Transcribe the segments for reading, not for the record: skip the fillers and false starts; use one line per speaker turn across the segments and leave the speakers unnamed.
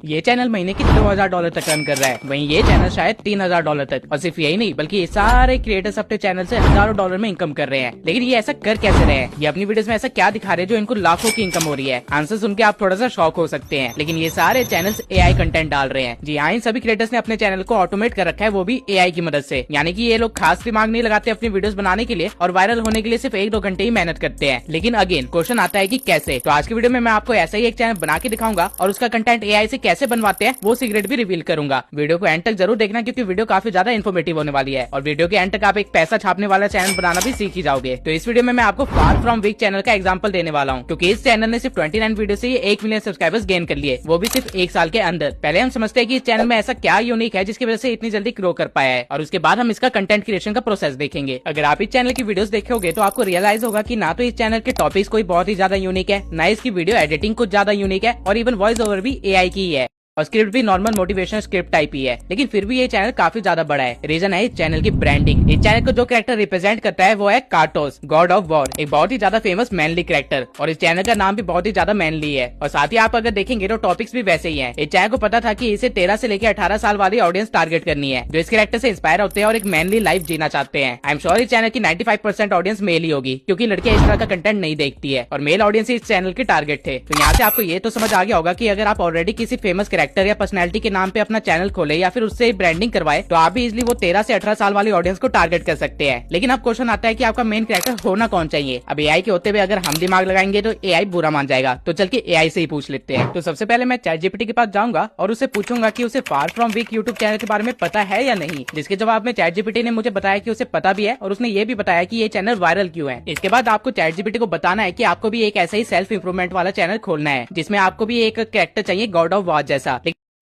ये चैनल महीने की $2000 तक रन कर रहा है, वहीं ये चैनल शायद $3000 तक। और सिर्फ यही नहीं बल्कि ये सारे क्रिएटर्स अपने चैनल से हजारों डॉलर में इनकम कर रहे हैं। लेकिन ये ऐसा कर कैसे रहे हैं? ये अपनी वीडियोस में ऐसा क्या दिखा रहे हैं जो इनको लाखों की इनकम हो रही है? आंसर सुन के आप थोड़ा सा शॉक हो सकते हैं, लेकिन ये सारे चैनल्स एआई कंटेंट डाल रहे हैं। जी हाँ, इन सभी क्रिएटर्स ने अपने चैनल को ऑटोमेट कर रखा है, वो भी एआई की मदद से। यानी कि ये लोग खास दिमाग नहीं लगाते अपनी वीडियोस बनाने के लिए और वायरल होने के लिए सिर्फ 1-2 घंटे ही मेहनत करते हैं। लेकिन अगेन क्वेश्चन आता है कि कैसे? तो आज की वीडियो में मैं आपको ऐसा ही एक चैनल बना के दिखाऊंगा और उसका कंटेंट एआई से कैसे बनवाते हैं वो सीक्रेट भी रिवील करूंगा। वीडियो को एंड तक जरूर देखना क्योंकि वीडियो काफी ज्यादा इन्फॉर्मेटिव होने वाली है और वीडियो के एंड तक आप एक पैसा छापने वाला चैनल बनाना भी सीख ही जाओगे। तो इस वीडियो में मैं आपको फार फ्रॉम वीक चैनल का एग्जांपल देने वाला हूँ, क्योंकि इस चैनल ने सिर्फ 29 वीडियो से 1 मिलियन सब्सक्राइबर्स गेन कर लिए, वो भी सिर्फ 1 साल के अंदर। पहले हम समझते हैं कि इस चैनल में ऐसा क्या यूनिक है जिसकी वजह से इतनी जल्दी ग्रो कर पाया है, और उसके बाद हम इसका कंटेंट क्रिएशन का प्रोसेस देखेंगे। अगर आप इस चैनल की वीडियोस देखोगे तो आपको रियलाइज होगा कि ना तो इस चैनल के टॉपिक्स कोई बहुत ही ज्यादा यूनिक है, ना इसकी वीडियो एडिटिंग कुछ ज्यादा यूनिक है, और इवन वॉइस ओवर भी एआई की ही है और स्क्रिप्ट भी नॉर्मल मोटिवेशनल स्क्रिप्ट टाइप ही है। लेकिन फिर भी ये चैनल काफी ज्यादा बड़ा है। रीजन है इस चैनल की ब्रांडिंग। इस चैनल को जो कैरेक्टर रिप्रेजेंट करता है वो है कार्टोस, गॉड ऑफ वॉर, एक बहुत ही ज्यादा फेमस मैनली कैरेक्टर, और इस चैनल का नाम भी बहुत ही ज्यादा मैनली है। और साथ ही आप अगर देखेंगे तो टॉपिक्स भी वैसे ही है। इस चैनल को पता था कि इसे 13 से लेकर 18 साल वाली ऑडियंस टारगेट करनी है, जो इस कैरेक्टर से इंस्पायर होते हैं और एक मैनली लाइफ जीना चाहते हैं। आई एम श्योर इस चैनल की 95% ऑडियंस मेल ही होगी, क्योंकि लड़कियां इस तरह का कंटेंट नहीं देखती है और मेल ऑडियंस इस चैनल के टारगेट थे। तो यहाँ से आपको ये तो समझ आ गया होगा कि अगर आप ऑलरेडी किसी फेमस कैरेक्टर या पर्सनैलिटी के नाम पे अपना चैनल खोले या फिर उससे ब्रांडिंग करवाए तो आप भी इजिली वो 13 से 18 साल वाली ऑडियंस को टारगेट कर सकते हैं। लेकिन अब क्वेश्चन आता है कि आपका मेन कैरेक्टर होना कौन चाहिए? अब एआई के होते हुए अगर हम दिमाग लगाएंगे तो एआई बुरा मान जाएगा। तो चल के एआई से ही पूछ लेते हैं। तो सबसे पहले मैं चैट जीपीटी के पास जाऊंगा और उससे पूछूंगा कि उसे far from weak YouTube channel के बारे में पता है या नहीं, जिसके जवाब में चैट जीपीटी ने मुझे बताया कि उसे पता भी है और उसने ये भी बताया कि ये चैनल वायरल क्यों है। इसके बाद आपको चैट जीपीटी को बताना है कि आपको भी एक ऐसा ही सेल्फ इंप्रूवमेंट वाला चैनल खोलना है, जिसमें आपको भी एक कैरेक्टर चाहिए गॉड ऑफ वॉर जैसा।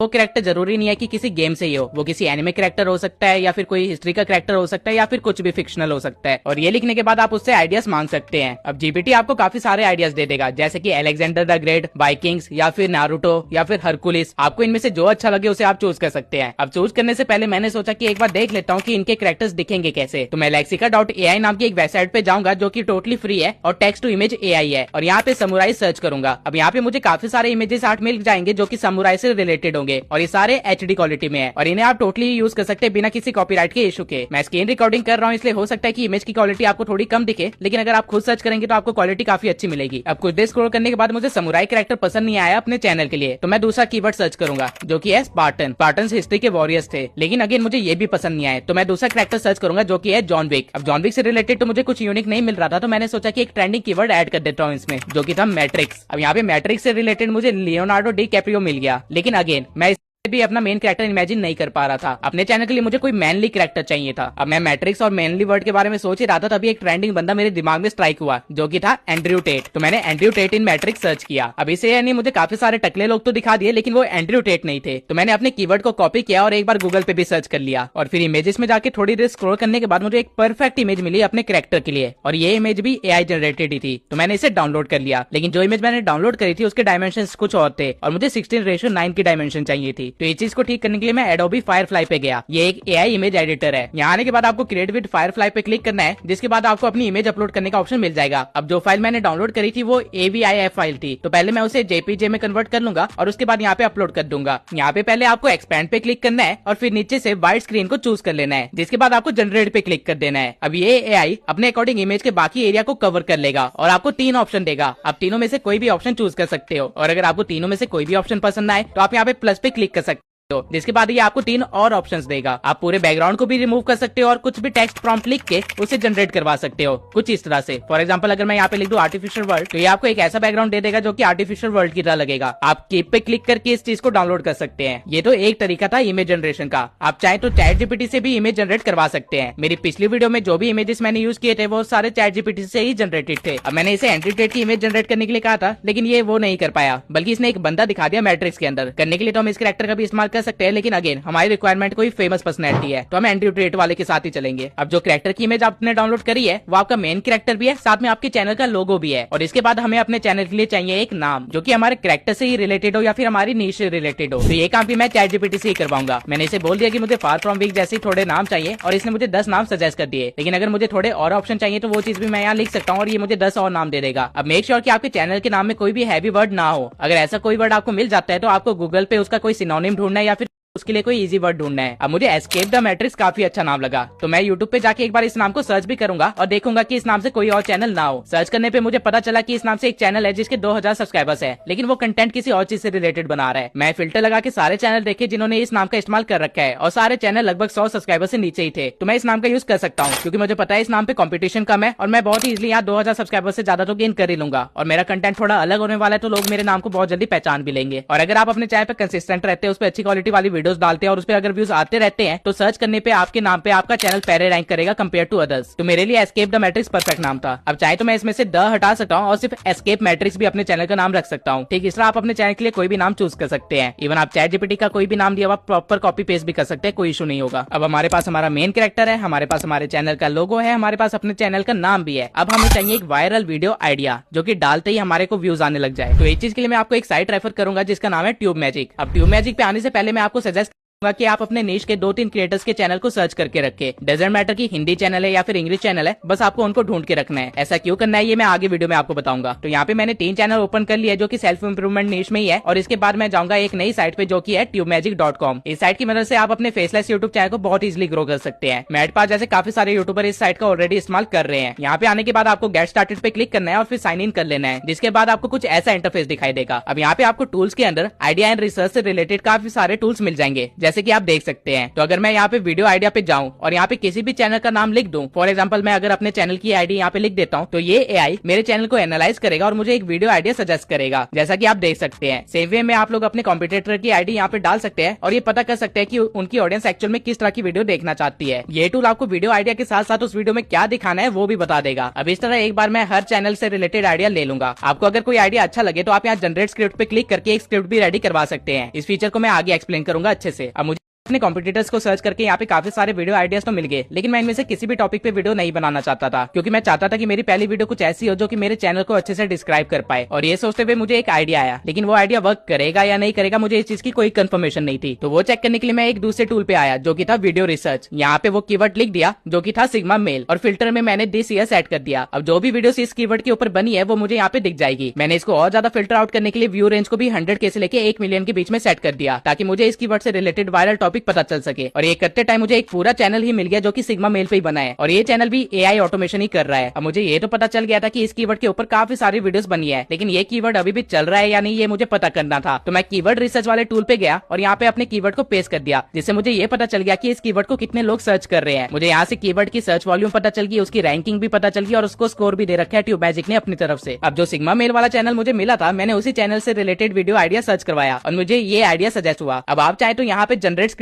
वो कैरेक्टर जरूरी नहीं है कि किसी गेम से ही हो, वो किसी एनिमे कैरेक्टर हो सकता है या फिर कोई हिस्ट्री का कैरेक्टर हो सकता है या फिर कुछ भी फिक्शनल हो सकता है। और ये लिखने के बाद आप उससे आइडियाज मांग सकते हैं। अब जीपीटी आपको काफी सारे आइडियाज दे देगा, जैसे कि अलेक्जेंडर द ग्रेट, वाइकिंग्स या फिर नारुतो या फिर हरकुलिस। आपको इनमें से जो अच्छा लगे उसे आप चूज कर सकते हैं। अब चूज करने से पहले मैंने सोचा कि एक बार देख लेता हूँ कि इनके कैरेक्टर्स दिखेंगे कैसे। तो मैं lexica.ai नाम की एक वेबसाइट पे जाऊंगा जो की टोटली फ्री है और टेक्स्ट टू इमेज एआई है, और यहाँ पे समुराई सर्च करूंगा। अब यहाँ पे मुझे काफी सारे इमेजेस आर्ट मिल जाएंगे जो की समुराई से रिलेटेड होंगे, और ये सारे HD क्वालिटी में है और इन्हें आप टोटली यूज कर सकते हैं बिना किसी कॉपीराइट के इशू के। मैं स्क्रीन रिकॉर्डिंग कर रहा हूँ इसलिए हो सकता है कि इमेज की क्वालिटी आपको थोड़ी कम दिखे, लेकिन अगर आप खुद सर्च करेंगे तो आपको क्वालिटी काफी अच्छी मिलेगी। अब कुछ देर स्क्रॉल करने के बाद मुझे समुराई कैरेक्टर पसंद नहीं आया अपने चैनल के लिए, तो मैं दूसरा कीवर्ड सर्च करूंगा जो कि है स्पार्टन। स्पार्टन्स हिस्ट्री के वॉरियर्स थे, लेकिन अगेन मुझे ये भी पसंद नहीं आया, तो मैं दूसरा कैरेक्टर सर्च करूंगा जो कि है जॉन विक। अब जॉन विक से रिलेटेड तो मुझे कुछ यूनिक नहीं मिल रहा था, तो मैंने सोचा कि एक ट्रेंडिंग कीवर्ड ऐड कर देता हूँ इसमें, जो कि था मैट्रिक्स। अब यहाँ पे मैट्रिक्स से रिलेटेड मुझे लियोनार्डो डी कैप्रियो मिल गया, लेकिन अगेन मैं भी अपना मेन कैरेक्टर इमेजिन नहीं कर पा रहा था। अपने चैनल के लिए मुझे कोई मैनली कैरेक्टर चाहिए था। अब मैं मैट्रिक्स और मैनली वर्ड के बारे में सोच ही रहा था, तभी एक ट्रेंडिंग बंदा मेरे दिमाग में स्ट्राइक हुआ जो कि था एंड्रयू टेट। तो मैंने एंड्रयू टेट इन मैट्रिक्स सर्च किया। अब इसे यानी मुझे काफी सारे टकले लोग तो दिखा दिए, लेकिन वो एंड्रयू टेट नहीं थे। तो मैंने अपने कीवर्ड को कॉपी किया और एक बार गूगल पे भी सर्च कर लिया, और फिर इमेजेस में जाके थोड़ी देर स्क्रॉल करने के बाद मुझे एक परफेक्ट इमेज मिली अपने कैरेक्टर के लिए, और ये इमेज भी एआई जनरेटेड ही थी। तो मैंने इसे डाउनलोड कर लिया, लेकिन जो इमेज मैंने डाउनलोड करी थी उसके डायमेंशन कुछ और थे और मुझे 16:9 की डायमेंशन चाहिए थी। तो इस चीज को ठीक करने के लिए मैं एडोबी फायरफ्लाई पे गया। ये एक एआई इमेज एडिटर है। यहाँ आने के बाद आपको क्रिएट विद फायरफ्लाई पे क्लिक करना है, जिसके बाद आपको अपनी इमेज अपलोड करने का ऑप्शन मिल जाएगा। अब जो फाइल मैंने डाउनलोड करी थी वो AVIF फाइल थी, तो पहले मैं उसे JPG में कन्वर्ट कर लूंगा और उसके बाद यहाँ पे अपलोड कर दूंगा। यहाँ पे पहले आपको एक्सपैंड पे क्लिक करना है और फिर नीचे से वाइड स्क्रीन को चूज कर लेना है, जिसके बाद आपको जनरेट पे क्लिक कर देना है। अब ये एआई अपने अकॉर्डिंग इमेज के बाकी एरिया को कवर कर लेगा और आपको 3 ऑप्शन देगा। आप तीनों में से कोई भी ऑप्शन चूज कर सकते हो, और अगर आपको तीनों में से कोई भी ऑप्शन पसंद आए तो आप यहाँ पे प्लस पे क्लिक कर सकते हो, जिसके बाद ये आपको 3 और ऑप्शंस देगा। आप पूरे बैकग्राउंड को भी रिमूव कर सकते हो और कुछ भी टेक्स्ट प्रॉम्प्ट लिख के उसे जनरेट करवा सकते हो कुछ इस तरह से। फॉर एग्जांपल अगर मैं यहाँ पे लिख दूं आर्टिफिशियल वर्ल्ड, तो ये आपको एक ऐसा बैकग्राउंड दे देगा जो कि आर्टिफिशियल वर्ल्ड की तरह लगेगा। आप कीप पे क्लिक करके इस चीज को डाउनलोड कर सकते हैं। ये तो एक तरीका था इमेज जनरेशन का। आप चाहे तो चैट जीपीटी से भी इमेज जनरेट करवा सकते हैं। मेरी पिछली वीडियो में जो भी इमेजेस मैंने यूज किए थे वो सारे चैट जीपीटी से ही जनरेटेड थे। अब मैंने इसे एंड्रयू टेट की इमेज जनरेट करने के लिए कहा था, लेकिन ये वो नहीं कर पाया, बल्कि इसने एक बंदा दिखा दिया मैट्रिक्स के अंदर। करने के लिए तो हम इस कैरेक्टर का भी इस्तेमाल कर सकते हैं, लेकिन अगेन हमारी रिक्वायरमेंट कोई फेमस पर्सनैलिटी है तो हम एंड्रयू टेट वाले के साथ ही चलेंगे। अब जो कैरेक्टर की इमेज आपने डाउनलोड करी है वो आपका मेन कैरेक्टर भी है, साथ में आपके चैनल का लोगो भी है। और इसके बाद हमें अपने चैनल के लिए चाहिए एक नाम जो कि हमारे कैरेक्टर से ही रिलेटेड हो या फिर हमारी नीश से रिलेटेड हो। तो ये काम भी मैं ChatGPT से ही करवाऊंगा। मैंने इसे बोल दिया कि मुझे फार फ्रॉम वीक जैसे थोड़े नाम चाहिए और इसने मुझे 10 नाम सजेस्ट कर दिए, लेकिन अगर मुझे थोड़े और ऑप्शन चाहिए तो वो चीज भी मैं यहाँ लिख सकता हूँ और ये मुझे 10 और नाम दे देगा। अब मेक श्योर कि आपके चैनल के नाम में कोई भी हैवी वर्ड ना हो। अगर ऐसा कोई वर्ड आपको मिल जाता है तो आपको गूगल पे उसका कोई सिनोनिम ढूंढना है या फिर उसके लिए कोई इजी वर्ड ढूंढना है। अब मुझे एस्केप द मैट्रिक्स काफी अच्छा नाम लगा, तो मैं यूट्यूब पे जाके एक बार इस नाम को सर्च भी करूंगा और देखूंगा कि इस नाम से कोई और चैनल ना हो। सर्च करने पे मुझे पता चला कि इस नाम से एक चैनल है जिसके 2000 सब्सक्राइबर्स है, लेकिन वो कंटेंट किसी और चीज से रिलेटेड बना रहा है। मैं फिल्टर लगा के सारे चैनल देखे जिन्होंने इस नाम का इस्तेमाल कर रखा है और सारे चैनल लगभग 100 सब्सक्राइबर से नीचे ही थे। तो मैं इस नाम का यूज कर सकता हूँ क्योंकि मुझे पता है इस नाम पे कॉम्पिटिशन कम है और मैं बहुत ही इजिली यहाँ 2000 सब्सक्राइबर से ज्यादा तो गेन कर ही लूंगा। और मेरा कंटेंट थोड़ा अलग होने वाला है तो लोग मेरे नाम को बहुत जल्दी पहचान भी लेंगे। और अगर आप अपने चैनल पे कंसिस्टेंट रहते हैं, उस पर अच्छी क्वालिटी वाली वीडियोस डालते हैं और उस पर अगर व्यूज आते रहते हैं तो सर्च करने पे आपके नाम पे आपका चैनल पहले रैंक करेगा कंपेयर टू अदर्स। तो मेरे लिए एस्केप द मैट्रिक्स परफेक्ट नाम था। अब चाहे तो मैं इसमें से द हटा सकता हूँ और सिर्फ एस्केप मैट्रिक्स भी अपने चैनल का नाम रख सकता हूँ। ठीक इस तरह आप अपने चैनल के लिए कोई भी नाम चूज कर सकते हैं। इवन आप ChatGPT का कोई भी नाम दिया आप प्रॉपर कॉपी पेस्ट भी कर सकते हैं, कोई इशू नहीं होगा। अब हमारे पास हमारा मेन कैरेक्टर है, हमारे पास हमारे चैनल का लोगो है, हमारे पास अपने चैनल का नाम भी है। अब हमें चाहिए एक वायरल वीडियो आइडिया जो कि डालते ही हमारे को व्यूज आने लग जाए। तो इस चीज के लिए मैं आपको एक साइट रेफर करूंगा जिसका नाम है ट्यूब मैजिक। अब ट्यूब मैजिक पे आने से पहले मैं आपको सजेस्ट कि आप अपने निश के 2-3 क्रिएटर्स के चैनल को सर्च करके रखें। डजंट मैटर कि हिंदी चैनल है या फिर इंग्लिश चैनल है, बस आपको उनको ढूंढ के रखना है। ऐसा क्यों करना है ये मैं आगे वीडियो में आपको बताऊंगा। तो यहाँ पे मैंने 3 चैनल ओपन कर लिया जो कि सेल्फ इंप्रूवमेंट निश में ही है और इसके बाद मैं जाऊंगा एक नई साइट पे जो कि है tubemagic.com। इस साइट की मदद से आप अपने फेसलेस यूट्यूब चैनल को बहुत इजिली ग्रो कर सकते हैं। मेरे पास जैसे काफी सारे यूट्यूबर इस साइट का ऑलरेडी इस्तेमाल कर रहे हैं। यहाँ पे आने के बाद आपको गेट स्टार्टेड पे क्लिक करना है और फिर साइन इन कर लेना है, जिसके बाद आपको कुछ ऐसा इंटरफेस दिखाई देगा। अब यहाँ पे आपको टूल्स के अंदर आइडिया एंड रिसर्च से रिलेटेड काफी सारे टूल्स मिल जाएंगे जैसे कि आप देख सकते हैं। तो अगर मैं यहाँ पे वीडियो आइडिया पे जाऊं और यहाँ पे किसी भी चैनल का नाम लिख दूं, फॉर एग्जांपल मैं अगर अपने चैनल की आईडी यहाँ पे लिख देता हूँ तो ये एआई मेरे चैनल को एनालाइज करेगा और मुझे एक वीडियो आइडिया सजेस्ट करेगा, जैसा कि आप देख सकते हैं। सेम वे में आप लोग अपने कॉम्पिटिटर की आईडी यहाँ पे डाल सकते हैं और ये पता कर सकते हैं कि उनकी ऑडियंस एक्चुअल में किस तरह की वीडियो देखना चाहती है। ये टूल आपको वीडियो आइडिया के साथ साथ उस वीडियो में क्या दिखाना है वो भी बता देगा। अब इस तरह एक बार मैं हर चैनल से रिलेटेड आइडिया ले लूंगा। आपको अगर कोई आइडिया अच्छा लगे तो आप यहाँ जनरेट स्क्रिप्ट पे क्लिक करके एक स्क्रिप्ट भी रेडी करवा सकते हैं। इस फीचर को मैं आगे एक्सप्लेन करूंगा अच्छे से। अब मुझे अपने कॉम्पिटिटर्स को सर्च करके यहाँ पे काफी सारे वीडियो आइडियाज तो मिल गए, लेकिन मैं इनमें से किसी भी टॉपिक पे वीडियो नहीं बनाना चाहता था क्योंकि मैं चाहता था कि मेरी पहली वीडियो कुछ ऐसी हो जो कि मेरे चैनल को अच्छे से डिस्क्राइब कर पाए। और ये सोचते हुए मुझे एक आइडिया आया, लेकिन वो आइडिया वर्क करेगा या नहीं करेगा मुझे इस चीज की कोई कंफर्मेशन नहीं थी। तो वो चेक करने के लिए मैं एक दूसरे टूल पे आया जो कि था वीडियो रिसर्च। यहाँ पे वो कीवर्ड लिख दिया जो कि था सिग्मा मेल और फिल्टर में मैंने दिस ईयर सेट कर दिया। अब जो भी वीडियो इस कीवर्ड के ऊपर बनी है वो मुझे यहाँ पे दिख जाएगी। मैंने इसको और ज्यादा फिल्टर आउट करने के लिए व्यू रेंज को भी 100K से लेके 1 मिलियन के बीच में सेट कर दिया ताकि मुझे इस कीवर्ड से रिलेटेड वायरल टॉपिक पता चल सके। और ये करते टाइम मुझे एक पूरा चैनल ही मिल गया जो कि सिग्मा मेल पे ही बना है और ये चैनल भी एआई ऑटोमेशन ही कर रहा है। अब मुझे ये तो पता चल गया था कि इस कीवर्ड के ऊपर काफी सारी वीडियोस बनी है, लेकिन ये कीवर्ड अभी भी चल रहा है या नहीं ये मुझे पता करना था। तो मैं कीवर्ड रिसर्च वाले टूल पे गया और यहाँ पे अपने कीवर्ड को पेस्ट कर दिया, जिससे मुझे ये पता चल गया कि इस कीवर्ड को कितने लोग सर्च कर रहे हैं। मुझे यहाँ से कीवर्ड की सर्च वॉल्यूम पता चल गई, उसकी रैंकिंग भी पता चल गई और उसको स्कोर भी दे रखा है ट्यूब मैजिक ने अपनी तरफ से। अब जो सिग्मा मेल वाला चैनल मुझे मिला था मैंने उसी चैनल से रिलेटेड वीडियो आइडिया सर्च करवाया और मुझे ये आइडिया सजेस्ट हुआ। अब आप चाहे तो यहाँ पे जनरेट स्क्रिप्ट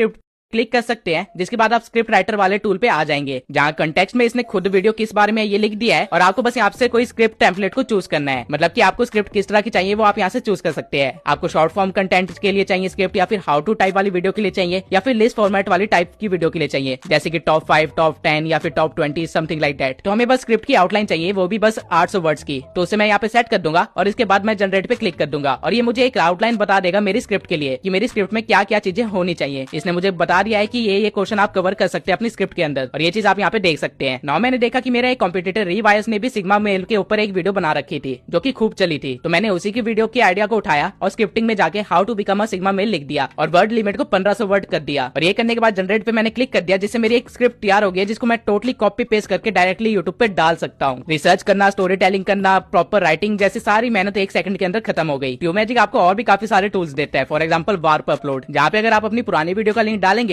क्लिक कर सकते हैं, जिसके बाद आप स्क्रिप्ट राइटर वाले टूल पे आ जाएंगे जहाँ कंटेक्स्ट में इसने खुद वीडियो किस बारे में ये लिख दिया है और आपको बस यहाँ से कोई स्क्रिप्ट टेम्पलेट को चूज करना है। मतलब कि आपको स्क्रिप्ट किस तरह की चाहिए वो आप यहाँ से चूज कर सकते हैं। आपको शॉर्ट फॉर्म कंटेंट के लिए चाहिए स्क्रिप्ट या फिर हाउ टू टाइप वाली वीडियो के लिए चाहिए या फिर लिस्ट फॉर्मेट वाली टाइप की वीडियो के लिए चाहिए, जैसे कि टॉप 5, टॉप 10 या फिर टॉप 20 समथिंग लाइक दैट। तो हमें बस स्क्रिप्ट की आउटलाइन चाहिए, वो भी बस 800 वर्ड्स की। तो उसे मैं यहाँ पे सेट कर दूंगा और इसके बाद मैं जनरेट पे क्लिक कर दूंगा और ये मुझे एक आउटलाइन बता देगा मेरी स्क्रिप्ट के लिए कि मेरी स्क्रिप्ट में क्या क्या चीजें होनी चाहिए। इसने मुझे बता दिया है कि ये क्वेश्चन आप कवर कर सकते हैं अपनी स्क्रिप्ट के अंदर और ये चीज आप यहाँ पे देख सकते हैं। नाउ मैंने देखा कि मेरा एक कॉम्पिटिटर रिवायर्स ने भी सिग्मा मेल के ऊपर एक वीडियो बना रखी थी जो कि खूब चली थी। तो मैंने उसी की वीडियो की आइडिया को उठाया और स्क्रिप्टिंग में जाके how to become a sigma male लिख दिया और वर्ड लिमिट को 1500 वर्ड कर दिया। और ये करने के बाद जनरेट पे मैंने क्लिक कर दिया, जिससे मेरी एक स्क्रिप्ट तैयार हो गई जिसको मैं टोटली कॉपी पेस्ट करके डायरेक्टली यूट्यूब पे डाल सकता हूँ। रिसर्च करना, स्टोरी टेलिंग करना, प्रॉपर राइटिंग जैसी सारी मेहनत 1 सेकंड के अंदर खत्म हो गई। ट्यूब मैजिक आपको और भी काफी सारे टूल्स देता है, फॉर एग्जाम्पल वार्प अपलोड, जहाँ पे अगर आप अपनी पुरानी वीडियो का लिंक डालेंगे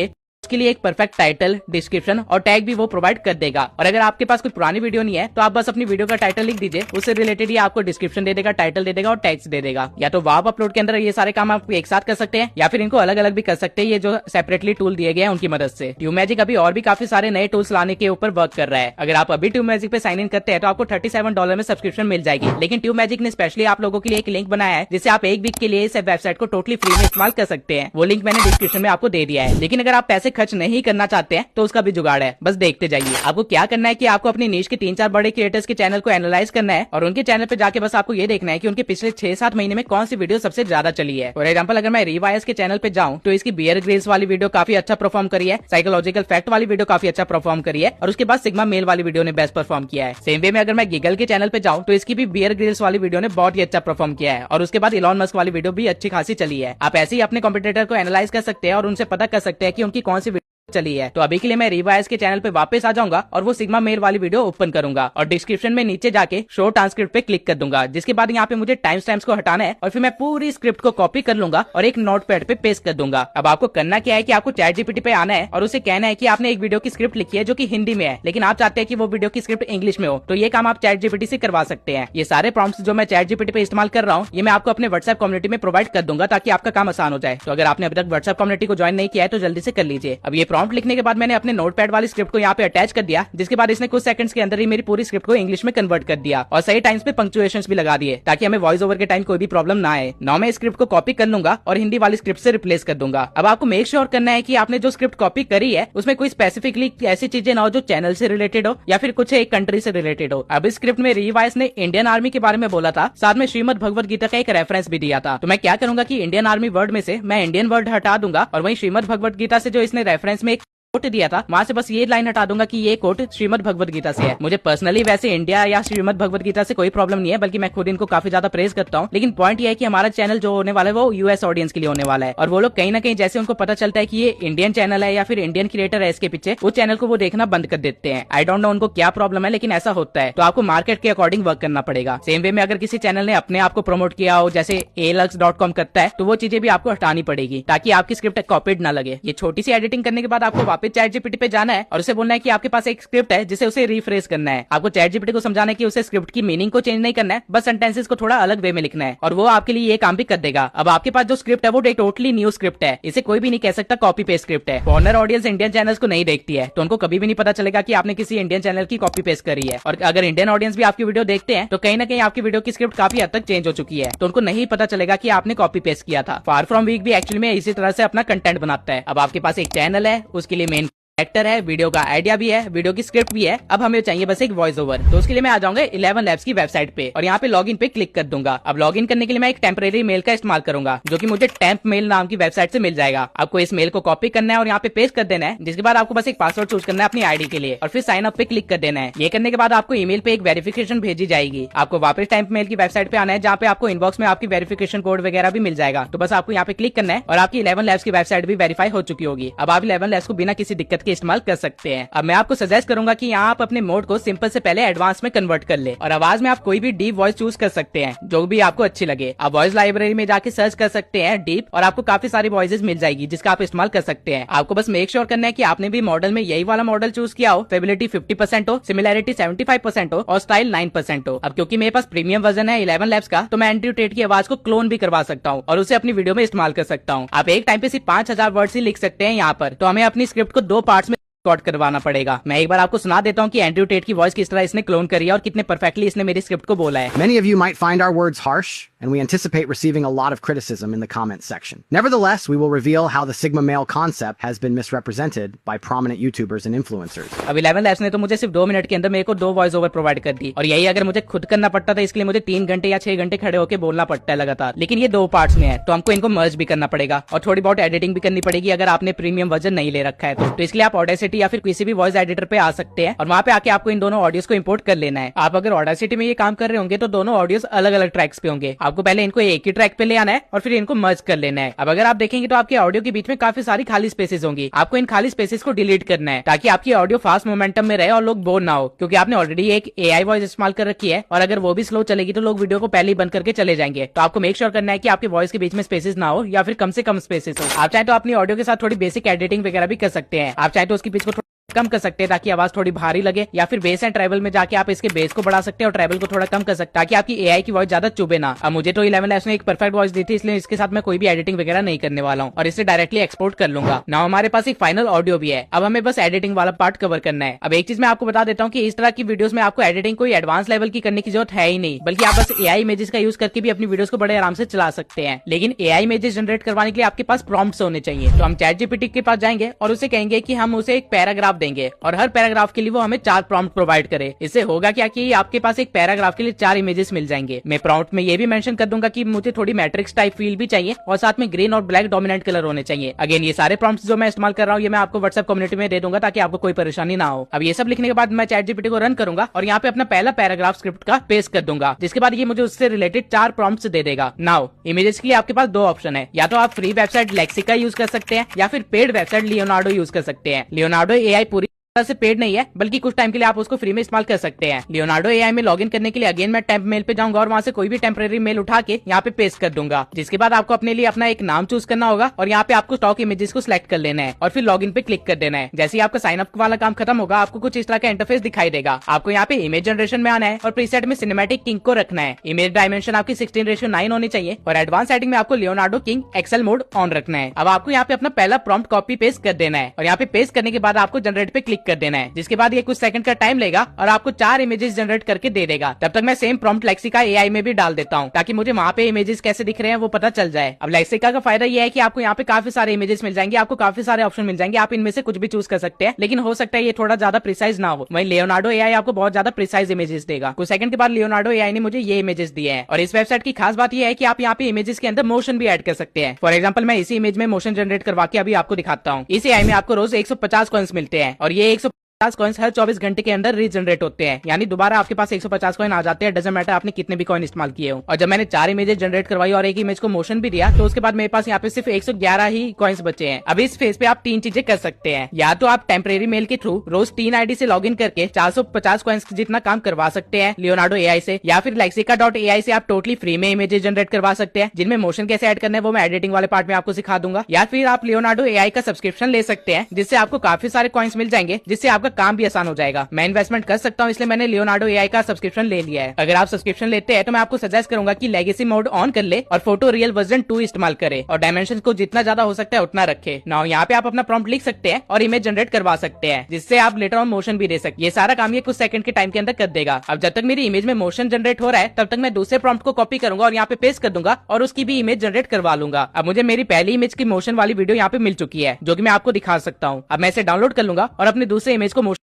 उसके लिए एक परफेक्ट टाइटल, डिस्क्रिप्शन और टैग भी वो प्रोवाइड कर देगा। और अगर आपके पास कोई पुरानी वीडियो नहीं है तो आप बस अपनी वीडियो का टाइटल लिख दीजिए, उससे रिलेटेड ही आपको डिस्क्रिप्शन दे देगा, टाइटल दे देगा और टैग्स दे देगा। या तो वाव अपलोड के अंदर ये सारे काम आप एक साथ कर सकते हैं या फिर इनको अलग अलग भी कर सकते हैं, ये जो सेपरेटली टूल दिए गए हैं उनकी मदद से। ट्यूबमैजिक अभी और भी काफी सारे नए टूल्स लाने के ऊपर वर्क कर रहा है। अगर आप अभी ट्यूबमैजिक पे साइन इन करते हैं तो आपको $37 में सब्सक्रिप्शन मिल जाएगी। लेकिन ट्यूबमैजिक ने स्पेशली आप लोगों के लिए एक लिंक बनाया है जिससे आप एक वीक के लिए इस वेबसाइट को टोटली फ्री में इस्तेमाल कर सकते हैं। वो लिंक मैंने डिस्क्रिप्शन में आपको दे दिया है। लेकिन अगर आप पैसे खर्च नहीं करना चाहते हैं तो उसका भी जुगाड़ है, बस देखते जाइए। आपको क्या करना है कि आपको अपनी नीश के 3-4 बड़े क्रिएटर्स के चैनल को एनालाइज करना है और उनके चैनल पे जाके बस आपको ये देखना है कि उनके पिछले 6-7 महीने में कौन सी वीडियो सबसे ज्यादा चली है। फॉर एग्जांपल अगर मैं रिवायस के चैनल पे जाऊं तो इसकी बियर ग्रिल्स वाली वीडियो काफी अच्छा परफॉर्म करी है, साइकोलॉजिकल फैक्ट वाली वीडियो काफी अच्छा परफॉर्म करी है और उसके बाद सिग्मा मेल वाली वीडियो ने बेस्ट परफॉर्म किया है। सेम वे में अगर मैं गीगल के चैनल पे जाऊं तो इसकी भी बियर ग्रिल्स वाली वीडियो ने बहुत ही अच्छा परफॉर्म किया है और उसके बाद इलॉन मस्क वाली वीडियो भी अच्छी खासी चली है। आप ऐसे ही अपने कॉम्पिटिटर को एनालाइज कर सकते हैं और उनसे पता कर सकते हैं कि उनकी कौन सी चली है। तो अभी के लिए मैं रिवाइज के चैनल पे वापस आ जाऊंगा और वो सिग्मा मेल वाली वीडियो ओपन करूंगा और डिस्क्रिप्शन में नीचे जाके शो ट्रांसक्रिप्ट पे क्लिक कर दूंगा, जिसके बाद यहाँ पे मुझे टाइम स्टैम्प्स को हटाना है और फिर मैं पूरी स्क्रिप्ट को कॉपी कर लूंगा और एक नोटपैड पे पेस्ट कर दूंगा। अब आपको करना क्या है कि आपको चैट जीपीटी पे आना है और उसे कहना है कि आपने एक वीडियो की स्क्रिप्ट लिखी है जो कि हिंदी में है, लेकिन आप चाहते हैं कि वो वीडियो की स्क्रिप्ट इंग्लिश में हो, तो ये काम आप चैट जीपीटी से करवा सकते हैं। ये सारे प्रॉम्प्ट्स जो मैं चैट जीपीटी पे इस्तेमाल कर रहा हूँ ये मैं आपको अपने व्हाट्सएप कम्युनिटी में प्रोवाइड कर दूंगा ताकि आपका काम आसान हो जाए। तो अगर आपने अभी तक व्हाट्सएप कम्युनिटी को ज्वाइन नहीं किया है तो जल्दी से कर लीजिए। अब ये प्रॉम्प्ट लिखने के बाद मैंने अपने नोटपैड वाली स्क्रिप्ट को यहाँ पे अटैच कर दिया, जिसके बाद इसने कुछ सेकंड्स के अंदर ही मेरी पूरी स्क्रिप्ट को इंग्लिश में कन्वर्ट कर दिया और सही टाइम्स पे पंक्चुएशंस भी लगा दिए ताकि हमें वॉइस ओवर के टाइम कोई भी प्रॉब्लम ना आए। नाउ मैं स्क्रिप्ट को कॉपी कर लूंगा और हिंदी वाली स्क्रिप्ट से रिप्लेस कर दूंगा। अब आपको मेक श्योर करना है कि आपने जो स्क्रिप्ट कॉपी करी है उसमें कोई स्पेसिफिकली ऐसी चीजें ना हो जो चैनल से रिलेटेड हो या फिर कुछ एक कंट्री से रिलेटेड हो। अब इस स्क्रिप्ट में रिवाइस ने इंडियन आर्मी के बारे में बोला था, साथ में श्रीमद भगवत गीता का एक रेफरेंस भी दिया था। तो मैं क्या करूंगा कि इंडियन आर्मी वर्ड में से मैं इंडियन वर्ड हटा दूंगा और वहीं श्रीमद भगवत गीता से जो इसने रेफरेंस में कोट दिया था वहां से बस ये लाइन हटा दूंगा कि ये कोट श्रीमद भगवत गीता से है। मुझे पर्सनली वैसे इंडिया या श्रीमद भगवत गीता से कोई प्रॉब्लम नहीं है, बल्कि मैं खुद इनको काफी ज्यादा प्रेज करता हूँ। लेकिन पॉइंट ये है कि हमारा चैनल जो होने वाला है वो यूएस ऑडियंस के लिए होने वाला है और वो लोग कहीं ना कहीं जैसे उनको पता चलता है कि ये इंडियन चैनल है या फिर इंडियन क्रिएटर है इसके पीछे, उस चैनल को वो देखना बंद कर देते हैं। आई डोंट नो उनको क्या प्रॉब्लम है, लेकिन ऐसा होता है। तो आपको मार्केट के अकॉर्डिंग वर्क करना पड़ेगा। सेम वे में अगर किसी चैनल ने अपने आप को प्रमोट किया हो जैसे alux.com करता है तो वो चीजें भी आपको हटानी पड़ेगी ताकि आपकी स्क्रिप्ट कॉपीड ना लगे। ये छोटी सी एडिटिंग करने के बाद आपको वापस चैट जीपीटी पे जाना है और उसे बोलना है कि आपके पास एक स्क्रिप्ट है जिसे उसे रिफ्रेश करना है। आपको चैट जीपीटी को समझाना है कि उसे स्क्रिप्ट की मीनिंग को चेंज नहीं करना है, बस सेंटेंसेस को थोड़ा अलग वे में लिखना है और वो आपके लिए ये काम भी कर देगा। अब आपके पास जो स्क्रिप्ट है वो एक टोटली न्यू स्क्रिप्ट है, इसे कोई भी नहीं कह सकता कॉपी पेस्ट स्क्रिप्ट है। फॉरेनर ऑडियंस इंडियन चैनल्स को नहीं देखती है तो उनको कभी भी नहीं पता चलेगा कि आपने किसी इंडियन चैनल की कॉपी पेस्ट करी है। और अगर इंडियन ऑडियंस भी आपकी वीडियो देखते हैं तो कहीं ना कहीं आपकी वीडियो की स्क्रिप्ट काफी हद तक चेंज हो चुकी है, तो उनको नहीं पता चलेगा कि आपने कॉपी पेस्ट किया था। फार फ्रॉम वीक भी एक्चुअली में इसी तरह से अपना कंटेंट बनाता है। अब आपके पास एक चैनल है, उसके लिए मेन एक्टर है, वीडियो का आइडिया भी है, वीडियो की स्क्रिप्ट भी है। अब हमें चाहिए बस एक वॉइस ओवर। तो उसके लिए मैं आ जाऊंगा 11 लैब्स की वेबसाइट पे और यहाँ पे लॉगिन पे क्लिक कर दूंगा। अब लॉगिन करने के लिए मैं एक टेम्परेरी मेल का इस्तेमाल करूंगा जो कि मुझे टेम्प मेल नाम की वेबसाइट से मिल जाएगा। आपको इस मेल को कॉपी करना है और यहाँ पे पेस्ट कर देना है, जिसके बाद आपको बस एक पासवर्ड चूज करना है अपनी आईडी के लिए और फिर साइन अप पे क्लिक कर देना है। ये करने के बाद आपको ईमेल पे एक वेरिफिकेशन भेजी जाएगी। आपको वापस टेम्प मेल की वेबसाइट पे आना है जहाँ पे आपको इनबॉक्स में आपकी वेरिफिकेशन कोड वगैरह भी मिल जाएगा। तो बस आपको यहाँ पे क्लिक करना है और आपकी 11 लैब्स की वेबसाइट भी वेरीफाई हो चुकी होगी। अब आप 11 लैब्स को बिना किसी दिक्कत के इस्तेमाल कर सकते हैं। अब मैं आपको सजेस्ट करूंगा कि यहाँ आप अपने मोड को सिंपल से पहले एडवांस में कन्वर्ट कर ले और आवाज में आप कोई भी डीप वॉइस चूज कर सकते हैं जो भी आपको अच्छी लगे। आप वॉइस लाइब्रेरी में जाके सर्च कर सकते हैं डीप और आपको काफी सारी वॉइसेस मिल जाएगी जिसका आप इस्तेमाल कर सकते हैं। आपको बस मेक श्योर करना है कि आपने भी मॉडल में यही वाला मॉडल चूज किया हो, फेबिलिटी 50% हो, सिमिलैरिटी 75% हो और स्टाइल 9% हो। अब क्योंकि मेरे पास प्रीमियम वर्जन है 11 लैब्स का तो मैं एंड्रयू टेट की आवाज को क्लोन भी करवा सकता हूँ और उसे अपनी वीडियो में इस्तेमाल कर सकता हूँ। आप एक टाइम पे सिर्फ 5000 वर्ड्स ही लिख सकते हैं यहाँ पर, तो हमें अपनी स्क्रिप्ट को 2 पार्ट्स में रिकॉर्ड करवाना पड़ेगा। मैं एक बार आपको सुना देता हूँ कि एंड्रयू टेट की वॉइस किस तरह इसने क्लोन करी है और कितने परफेक्टली इसने मेरी स्क्रिप्ट को बोला है।
Many of you might find our words harsh, and we anticipate receiving a lot of criticism in the comments section. Nevertheless, we will reveal how the Sigma male concept has been misrepresented by prominent YouTubers and influencers.
अब 11 labs ने तो मुझे सिर्फ 2 minute के अंदर मेरे को 2 voice over provide कर दी और यही अगर मुझे खुद करना पड़ता था इसके लिए मुझे 3 घंटे या 6 घंटे खड़े होकर बोलना पड़ता है लगातार। लेकिन ये 2 पार्ट्स में है तो हमको इनको मर्ज भी करना पड़ेगा और थोड़ी बहुत एडिटिंग भी करनी पड़ेगी अगर आपने प्रीमियम वर्जन नहीं ले रखा है तो इसके लिए आप ऑडेसिटी ऑडासिटी या फिर किसी भी वॉइस एडिटर पे आ सकते हैं और वहाँ पे आके आपको इन दोनों ऑडियोज को इंपोर्ट कर लेना है। आप अगर ऑडासिटी में ये काम कर रहे होंगे तो दोनों ऑडियोज अलग अलग ट्रैक्स पे होंगे। आपको पहले इनको एक ही ट्रैक पे ले आना है और फिर इनको मर्ज कर लेना है। अब अगर आप देखेंगे तो आपके ऑडियो के बीच में काफी सारी खाली स्पेसेस होंगी। आपको इन खाली स्पेसेस को डिलीट करना है ताकि आपकी ऑडियो फास्ट मोमेंटम में रहे और लोग बोर ना हो, क्योंकि आपने ऑलरेडी एक एआई वॉइस इस्तेमाल कर रखी है और अगर वो भी स्लो चलेगी तो लोग वीडियो को पहले ही बंद करके चले जाएंगे। तो आपको मेक श्योर करना है कि आपकी वॉइस के बीच में स्पेसेस ना हो या फिर कम से कम स्पेसेस हो। आप चाहे तो अपनी ऑडियो के साथ थोड़ी बेसिक एडिटिंग वगैरह भी कर सकते हैं। आप चाहे तो उसकी पिच को कम कर सकते हैं ताकि आवाज थोड़ी भारी लगे, या फिर बेस एंड ट्रेवल में जाके आप इसके बेस को बढ़ा सकते हैं और ट्रेवल को थोड़ा कम कर सकते हैं ताकि आपकी एआई की वॉइस ज्यादा चुभे ना। अब मुझे तो 11 लैब्स ने एक परफेक्ट वॉइस दी थी, इसलिए इसके साथ मैं कोई भी एडिटिंग वगैरह नहीं करने वाला हूँ और इसे डायरेक्टली एक्सपोर्ट कर लूंगा। ना हमारे पास एक फाइनल ऑडियो भी है। अब हमें बस एडिटिंग वाला पार्ट कवर करना है। अब एक चीज मैं आपको बता देता हूँ कि इस तरह की वीडियोस में आपको एडिटिंग कोई एडवांस लेवल की करने की जरूरत है ही नहीं, बल्कि आप बस एआई इमेजेस का यूज करके भी अपनी वीडियोस को बड़े आराम से चला सकते हैं। लेकिन एआई इमेजेस जनरेट करवाने के लिए आपके पास प्रॉम्प्ट्स होने चाहिए। तो हम चैट जीपीटी के पास जाएंगे और उसे कहेंगे कि हम उसे एक पैराग्राफ देंगे और हर पैराग्राफ के लिए वो हमें 4 प्रॉम्प्ट प्रोवाइड करे। इससे होगा क्या कि आपके पास एक पैराग्राफ के लिए 4 इमेजेस मिल जाएंगे। मैं प्रॉम्प्ट में ये भी मेंशन कर दूंगा कि मुझे थोड़ी मैट्रिक्स टाइप फील भी चाहिए और साथ में ग्रीन और ब्लैक डोमिनेंट कलर होने चाहिए। अगेन ये सारे प्रॉम्प्ट्स जो मैं इस्तेमाल कर रहा हूँ ये मैं आपको व्हाट्सएप कम्युनिटी में दे दूंगा ताकि आपको कोई परेशानी ना हो। अब ये सब लिखने के बाद मैं चैट जीपीटी को रन करूंगा और यहाँ पे अपना पहला पैराग्राफ स्क्रिप्ट का पेस्ट कर दूंगा, जिसके बाद ये मुझे उससे रिलेटेड 4 प्रॉम्प्ट्स दे देगा। नाउ इमेजेस के लिए आपके पास 2 ऑप्शन है, या तो आप फ्री वेबसाइट लेक्सिका यूज कर सकते हैं या फिर पेड वेबसाइट लियोनार्डो यूज कर सकते हैं। लियोनार्डो एआई पूरी से पेड नहीं है, बल्कि कुछ टाइम के लिए आप उसको फ्री में इस्तेमाल कर सकते हैं। लियोनार्डो एआई में लॉगिन करने के लिए अगेन मैं टेम्प मेल पे जाऊंगा और वहां से कोई भी टेम्परेरी मेल उठा के यहाँ पे पेस्ट कर दूंगा, जिसके बाद आपको अपने लिए अपना एक नाम चूज करना होगा और यहाँ पे आपको स्टॉक इमेजेस को सिलेक्ट कर लेना है और फिर लॉगिन पे क्लिक कर देना है। जैसे ही आपका साइन अप वाला काम खत्म होगा आपको कुछ इस तरह का इंटरफेस दिखाई देगा। आपको यहाँ पे इमेज जनरेशन में आना है और प्रीसेट में सिनेमैटिक किंग को रखना है। इमेज डायमेंशन आपकी 16:9 होनी चाहिए और एडवांस सेटिंग में आपको Leonardo king excel mode on रखना है। अब आपको यहाँ पे अपना पहला प्रॉम्प्ट कॉपी पेस्ट कर देना है और यहाँ पे पेस्ट करने के बाद आपको जनरेट पे क्लिक कर देना है, जिसके बाद ये कुछ सेकंड का टाइम लेगा और आपको 4 इमेजेस जनरेट करके दे देगा। तब तक मैं सेम प्रॉम्प्ट लेक्सिका एआई में भी डाल देता हूँ ताकि मुझे वहाँ पे इमेजेस कैसे दिख रहे हैं वो पता चल जाए। अब लेक्सिका का फायदा ये है कि आपको यहाँ पे काफी सारे इमेजेस मिल जाएंगे, आपको काफी सारे ऑप्शन मिल जाएंगे, आप इनमें से कुछ भी चूज कर सकते हैं, लेकिन हो सकता है ये थोड़ा ज्यादा प्रिसाइज ना हो। वहीं लियोनार्डो एआई आपको बहुत ज्यादा प्रिसाइज इमेजेस देगा। कुछ सेकंड के बाद लियोनार्डो एआई ने मुझे ये इमेजेस दिए हैं और इस वेबसाइट की खास बात यह है कि आप यहाँ पे इमेजेस के अंदर मोशन भी ऐड कर सकते हैं। फॉर एग्जाम्पल मैं इसी इमेज में मोशन जनरेट करवा के अभी आपको दिखाता हूँ। इस एआई में आपको रोज 150 कॉइन्स मिलते हैं और ये 150 कॉइन्स हर 24 घंटे के अंदर रीजनरेट होते हैं, यानी दोबारा आपके पास 150 कॉइन आ जाते हैं। डजंट मैटर आपने कितने भी कॉइन इस्तेमाल किए हो। और जब मैंने 4 इमेजेस जनरेट करवाई और एक इमेज को मोशन भी दिया तो उसके बाद मेरे पास यहाँ पे सिर्फ 111 ही कॉइन्स बचे हैं। अब इस फेज पे आप 3 चीजें कर सकते हैं, या तो आप टेम्परेरी मेल के थ्रू रोज 3 आईडी से लॉगिन करके 450 कॉइन्स जितना काम करवा सकते हैं लियोनार्डो एआई से, या फिर lexica.ai से आप टोटली फ्री में इमेजेस जनरेट करवा सकते हैं जिनमें मोशन कैसे ऐड करना है वो मैं एडिटिंग वाले पार्ट में आपको सिखा दूंगा, या फिर आप लियोनार्डो एआई का सब्सक्रिप्शन ले सकते हैं जिससे आपको काफी सारे कॉइन्स मिल जाएंगे, जिससे आपका काम भी आसान हो जाएगा। मैं इन्वेस्टमेंट कर सकता हूँ इसलिए मैंने लियोनार्डो एआई का सब्सक्रिप्शन ले लिया है। अगर आप सब्सक्रिप्शन लेते हैं तो मैं आपको सजेस्ट करूंगा कि लेगेसी मोड ऑन कर ले और फोटो रियल वर्जन 2 इस्तेमाल करे और डायमेंशन को जितना ज्यादा हो सकता है उतना रखे। नाउ यहाँ पे आप अपना प्रॉम्प्ट लिख सकते हैं और इमेज जनरेट करवा सकते हैं, जिससे आप लेटर ऑन मोशन भी दे सकते हैं। ये सारा काम ये कुछ सेकंड के टाइम के अंदर कर देगा। अब जब तक मेरी इमेज में मोशन जनरेट हो रहा है तब तक मैं दूसरे प्रॉम्प्ट को कॉपी करूंगा और यहाँ पे पेस्ट कर दूंगा और उसकी भी इमेज जनरेट करवा लूंगा। अब मुझे मेरी पहली इमेज की मोशन वाली वीडियो यहाँ पे मिल चुकी है जो कि मैं आपको दिखा सकता हूँ। अब मैं इसे डाउनलोड कर लूंगा और अपने दूसरे इमेज को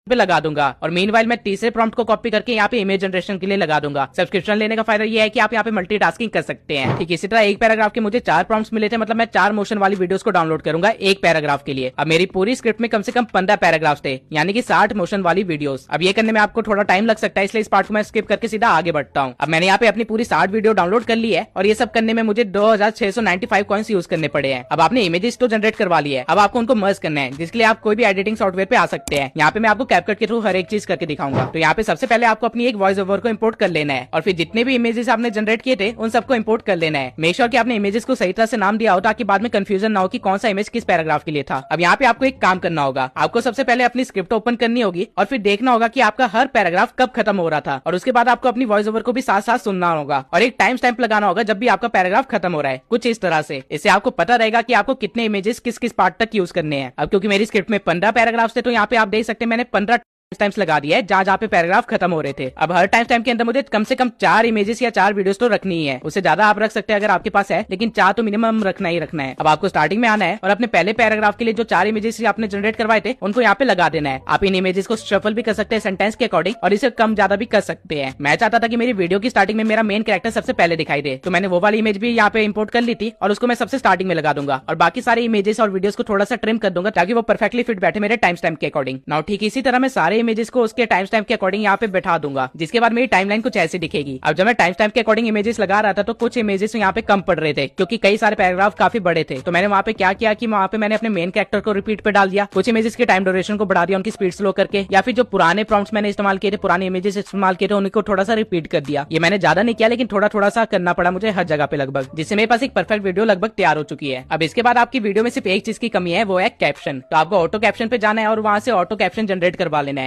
पे लगा दूंगा और मीनवाइल मैं तीसरे प्रॉम्प्ट को कॉपी करके यहाँ पे इमेज जनरेशन के लिए लगा दूंगा। सब्सक्रिप्शन लेने का फायदा ये है कि आप यहाँ पे मल्टीटास्किंग कर सकते हैं। ठीक इसी तरह एक पैराग्राफ के मुझे 4 प्रॉम्प्ट्स मिले थे, मतलब मैं 4 मोशन वाली वीडियोस को डाउनलोड करूंगा एक पैराग्राफ के लिए। अब मेरी पूरी स्क्रिप्ट में कम से कम 15 पैराग्राफ थे, यानी कि 60 मोशन वाली वीडियोस। अब ये करने में आपको थोड़ा टाइम लग सकता है, इसलिए इस पार्ट को मैं स्किप करके सीधा आगे बढ़ता हूँ। अब मैंने यहाँ पे अपनी पूरी 60 वीडियो डाउनलोड कर ली है और ये सब करने में मुझे 2695 कॉइन्स यूज करने पड़े हैं। अब आपने इमेजेस तो जनरेट करवा ली है, अब आपको उनको मर्ज करना है, जिसके लिए आप कोई भी एडिटिंग सॉफ्टवेयर पे आ सकते हैं। यहाँ पे मैं आपको कैपकट के थ्रू हर एक चीज करके दिखाऊंगा। तो यहाँ पे सबसे पहले आपको अपनी एक वॉइस ओवर को इंपोर्ट कर लेना है और फिर जितने भी इमेजेस आपने जनरेट किए थे उन सबको इंपोर्ट कर लेना है। मेक श्योर कि आपने इमेजेस को सही तरह से नाम दिया हो ताकि बाद में कंफ्यूजन ना हो कि कौन सा इमेज किस पैराग्राफ के लिए था। अब यहाँ पे आपको एक काम करना होगा, आपको सबसे पहले अपनी स्क्रिप्ट ओपन करनी होगी और फिर देखना होगा कि आपका हर पैराग्राफ कब खत्म हो रहा था और उसके बाद आपको अपनी वॉइस ओवर को भी साथ साथ सुनना होगा और एक टाइम स्टैंप लगाना होगा जब भी आपका पैराग्राफ खत्म हो रहा है, कुछ इस तरह से। इससे आपको पता रहेगा कि आपको कितने इमेजेस किस किस पार्ट तक यूज करने हैं। अब क्योंकि मेरी स्क्रिप्ट में 15 पैराग्राफ थे तो यहाँ पे आप देख सकते हैं मैंने 15 टाइम्स लगा दिया है जहाँ जहाँ पे पैराग्राफ खत्म हो रहे थे। अब हर टाइम के अंदर मुझे कम से कम 4 इमेजेस या 4 वीडियोस तो रखनी ही है। उससे ज्यादा आप रख सकते हैं अगर आपके पास है, लेकिन 4 तो मिनिमम रखना ही रखना है। अब आपको स्टार्टिंग में आना है और अपने पहले पैराग्राफ के लिए जो 4 इमेजेस आपने जनरेट करवाए थे उनको यहाँ पे लगा देना है। आप इन इमेजेस को शफल भी कर सकते हैं सेंटेंस के अकॉर्डिंग और इसे कम ज्यादा भी कर सकते हैं। मैं चाहता था कि मेरी वीडियो की स्टार्टिंग में मेरा मेन कैरेक्टर सबसे पहले दिखाई दे, तो मैंने वो वाली इमेज भी यहाँ पे इंपोर्ट कर ली थी और उसको मैं सबसे स्टार्टिंग में लगा दूंगा और बाकी सारे इमेजेस और वीडियोस को थोड़ा सा ट्रिम कर दूंगा ताकि वो परफेक्टली फिट बैठे मेरे टाइम स्टैम्प के अकॉर्डिंग। नाउ ठीक इसी तरह मैं सारे इमेजेस को उसके टाइम स्टैम्प के अकॉर्डिंग यहाँ पे बैठा दूंगा, जिसके बाद मेरी टाइमलाइन कुछ ऐसी दिखेगी। अब जब मैं टाइम स्टैम्प के अकॉर्डिंग इमेजेस लगा रहा था तो कुछ इमेजेस यहाँ पे कम पड़ रहे थे क्योंकि कई सारे पैराग्राफ काफी बड़े थे। तो मैंने वहाँ पे क्या किया कि वहाँ पे मैंने अपने मेन कैरेक्टर को रिपीट पे डाल दिया, कुछ इमेजेस के टाइम ड्यूरेशन को बढ़ा दिया, उनकी स्पीड स्लो करके, या फिर जो पुराने प्रॉम्प्ट्स मैंने इस्तेमाल किए थे, पुराने इमेजेस इस्तेमाल किए थे, उनको थोड़ा सा रिपीट कर दिया। ये मैंने ज्यादा नहीं किया लेकिन थोड़ा थोड़ा सा करना पड़ा मुझे हर जगह पे लगभग, जिससे मेरे पास एक परफेक्ट वीडियो लगभग तैयार हो चुकी है। अब इसके बाद आपकी वीडियो में सिर्फ एक चीज की कमी है, वो है कैप्शन। तो आपको ऑटो कैप्शन पे जाना है और वहां से ऑटो कैप्शन जनरेट करवा लेना है।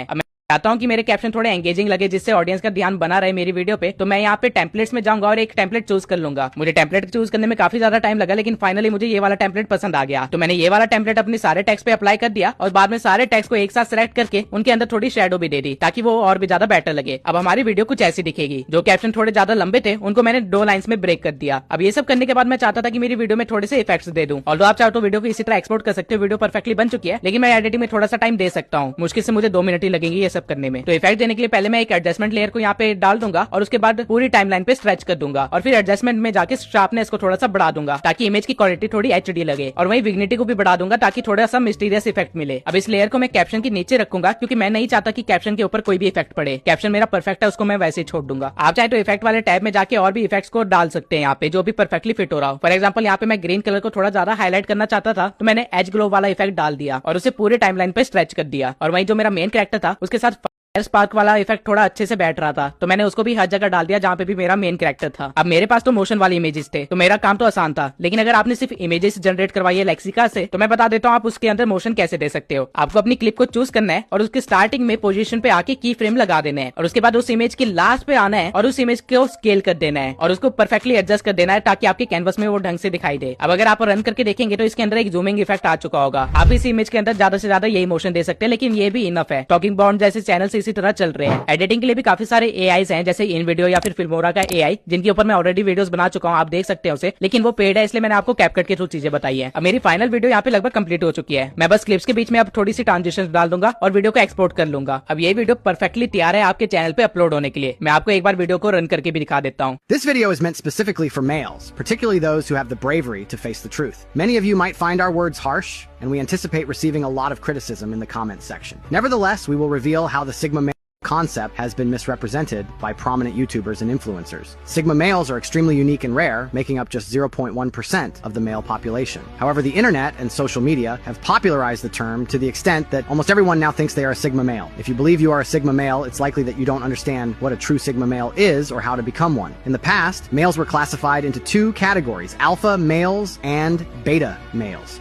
चाहता हूं कि मेरे कैप्शन थोड़े एंगेजिंग लगे जिससे ऑडियंस का ध्यान बना रहे मेरी वीडियो पे, तो मैं यहाँ पे टेम्पलेट्स में जाऊंगा और एक टेम्पलेट चूज कर लूंगा। मुझे टेम्पलेट चूज करने में काफी ज्यादा टाइम लगा लेकिन फाइनली मुझे ये वाला टेम्पलेट पसंद आ गया। तो मैंने ये वाला टेम्पलेट अपने सारे टेक्स्ट पे अप्लाई कर दिया और बाद में सारे टेक्स्ट को एक साथ सिलेक्ट करके उनके अंदर थोड़ी शेडो भी दे दी ताकि वो और भी ज्यादा बेटर लगे। अब हमारी वीडियो कुछ ऐसी दिखेगी। जो कैप्शन थोड़े ज्यादा लंबे थे उनको मैंने 2 लाइन्स में ब्रेक कर दिया। अब ये सब करने के बाद मैं चाहता था कि मेरी वीडियो में थोड़े से इफेक्ट्स दे दूं। और आप चाहो तो वीडियो को इसी तरह एक्सपोर्ट कर सकते हो। वीडियो परफेक्टली बन चुकी है लेकिन मैं एडिटिंग में थोड़ा सा टाइम दे सकता हूँ। मुश्किल से मुझे 2 मिनट ही लगेंगे ये सब करने में। तो इफेक्ट देने के लिए पहले मैं एक एडजस्टमेंट लेयर को यहाँ पे डाल दूंगा और उसके बाद पूरी टाइमलाइन पे स्ट्रेच कर दूंगा और फिर एडजस्टमेंट में जाके शार्पनेस को थोड़ा सा बढ़ा दूंगा ताकि इमेज की क्वालिटी थोड़ी एचडी लगे और वही विग्निटी को भी बढ़ा दूंगा ताकि थोड़ा सा मिस्टीरियस इफेक्ट मिले। अब इस लेयर को मैं कैप्शन के नीचे रखूंगा क्योंकि मैं नहीं चाहता कि कैप्शन के ऊपर कोई भी इफेक्ट पड़े। कैप्शन मेरा परफेक्ट है, उसको मैं वैसे ही छोड़ दूंगा। आप चाहे तो इफेक्ट वाले टैब में जाके और भी इफेक्ट्स को डाल सकते हैं यहाँ पे जो भी परफेक्टली फिट हो रहा हो। फॉर एग्जाम्पल यहाँ पे मैं ग्रीन कलर को थोड़ा ज्यादा हाईलाइट करना चाहता था तो मैंने एज ग्लो वाला इफेक्ट डाल दिया और उसे पूरे टाइमलाइन पे स्ट्रेच कर दिया। और वही जो मेरा मेन कैरेक्टर था उसके साथ स्पार्क वाला इफेक्ट थोड़ा अच्छे से बैठ रहा था तो मैंने उसको भी हर जगह डाल दिया जहाँ पे भी मेरा मेन कैरेक्टर था। अब मेरे पास तो मोशन वाले इमेजेस थे तो मेरा काम तो आसान था, लेकिन अगर आपने सिर्फ इमेजेस जनरेट करवाई है लेक्सिका से तो मैं बता देता हूँ आप उसके अंदर मोशन कैसे दे सकते हो। आपको अपनी क्लिप को चूज करना है और उसके स्टार्टिंग में पोजीशन पे आके की फ्रेम लगा देना है और उसके बाद उस इमेज के लास्ट पे आना है और उस इमेज को स्केल कर देना है और उसको परफेक्टली एडजस्ट कर देना है ताकि आपके कैनवस में वो ढंग से दिखाई दे। अब अगर आप रन करके देखेंगे तो इसके अंदर एक जूमिंग इफेक्ट आ चुका होगा। आप इस इमेज के अंदर ज्यादा से ज्यादा यही मोशन दे सकते हैं लेकिन ये भी इनफ है। टॉकिंग बॉन्ड जैसे चैनल से इसी तरह चल रहे हैं। एडिटिंग के लिए भी काफी सारे एआईज हैं जैसे इन वीडियो या फिर फिल्मोरा का एआई जिनके ऊपर मैं ऑलरेडी वीडियोस बना चुका हूं, आप देख सकते हैं उसे, लेकिन वो पेड है इसलिए मैंने आपको कैपकट के थ्रू चीजें बताई है। अब मेरी फाइनल वीडियो यहाँ पे लगभग कंप्लीट हो चुकी है। मैं बस क्लिप्स के बीच में अब थोड़ी सी ट्रांजिशन डाल दूंगा और वीडियो को एक्सपोर्ट कर लूंगा। अब ये वीडियो परफेक्टली तैयार है आपके चैनल पे अपलोड होने के लिए। मैं आपको एक बार वीडियो को रन करके भी दिखा देता हूँ।
This video is meant specifically for males, particularly those who have the bravery to face the truth. Many of you might find our words harsh, and we anticipate receiving a lot of criticism in the comments section. Nevertheless, we will reveal how the Sigma male concept has been misrepresented by prominent YouTubers and influencers. Sigma males are extremely unique and rare, making up just 0.1% of the male population. However, the internet and social media have popularized the term to the extent that almost everyone now thinks they are a Sigma male. If you believe you are a Sigma male, it's likely that you don't understand what a true Sigma male is or how to become one. In the past, males were classified into 2 categories: alpha males and beta males.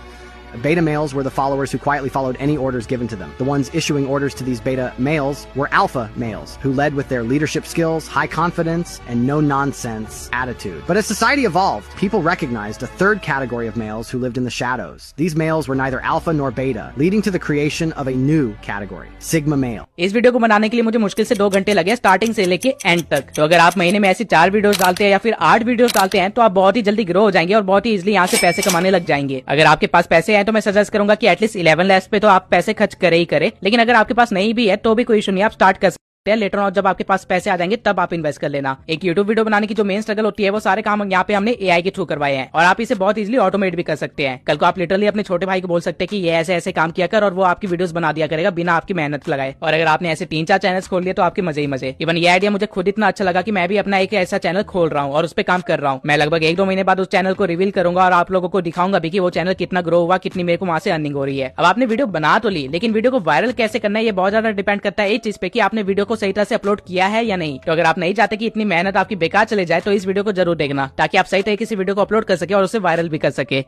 Beta males were the followers who quietly followed any orders given to them. The ones issuing orders to these beta males were alpha males, who led with their leadership skills, high confidence, and no-nonsense attitude. But as society evolved, people recognized a third category of males who lived in the shadows. These males were neither alpha nor beta, leading to the creation of a new category, Sigma male.
इस video को बनाने के लिए मुझे मुश्किल से 2 घंटे लगे स्टार्टिंग से लेके एंड तक। तो अगर आप महीने में ऐसी 4 वीडियोस डालते हैं या फिर 8 वीडियोस डालते हैं तो आप बहुत ही जल्दी ग्रो हो जाएंगे और बहुत ही इजीली यहाँ से पैसे कमाने लग जाएंगे। अगर आपके पास पैसे हैं तो मैं सजेस्ट करूंगा कि एटलीस्ट 11 लैब्स पे तो आप पैसे खर्च करे ही करे, लेकिन अगर आपके पास नहीं भी है तो भी कोई इशू नहीं, आप स्टार्ट कर लेटर ऑन जब आपके पास पैसे आ जाएंगे तब आप इन्वेस्ट कर लेना। एक यूट्यूब वीडियो बनाने की जो मेन स्ट्रगल होती है वो सारे काम यहाँ पे हमने एआई के थ्रू करवाए हैं और आप इसे बहुत इजीली ऑटोमेट भी कर सकते हैं। कल को आप लिटरली अपने छोटे भाई को बोल सकते हैं कि ये ऐसे ऐसे काम किया कर और वो आपकी वीडियोस बना दिया करेगा बिना आपकी मेहनत लगाए। और अगर आपने ऐसे 3-4 चैनल्स खोल लिए तो आपके मजे ही मजे। इवन ये आइडिया मुझे खुद इतना अच्छा लगा कि मैं भी अपना एक ऐसा चैनल खोल रहा हूँ और उस पर काम कर रहा हूँ। मैं लगभग 1-2 महीने बाद उस चैनल को रिवील करूंगा और आप लोगों को दिखाऊंगा भी कि वो चैनल कितना ग्रो हुआ, कितनी मेरे को वहां से अर्निंग हो रही है। अब आपने वीडियो बना तो ली, लेकिन वीडियो को वायरल कैसे करना है ये बहुत ज्यादा डिपेंड करता है इस चीज पे कि आपने वीडियो को सही तरह से अपलोड किया है या नहीं। तो अगर आप नहीं चाहते कि इतनी मेहनत आपकी बेकार चले जाए तो इस वीडियो को जरूर देखना ताकि आप सही तरीके से वीडियो को अपलोड कर सके और उसे वायरल भी कर सके।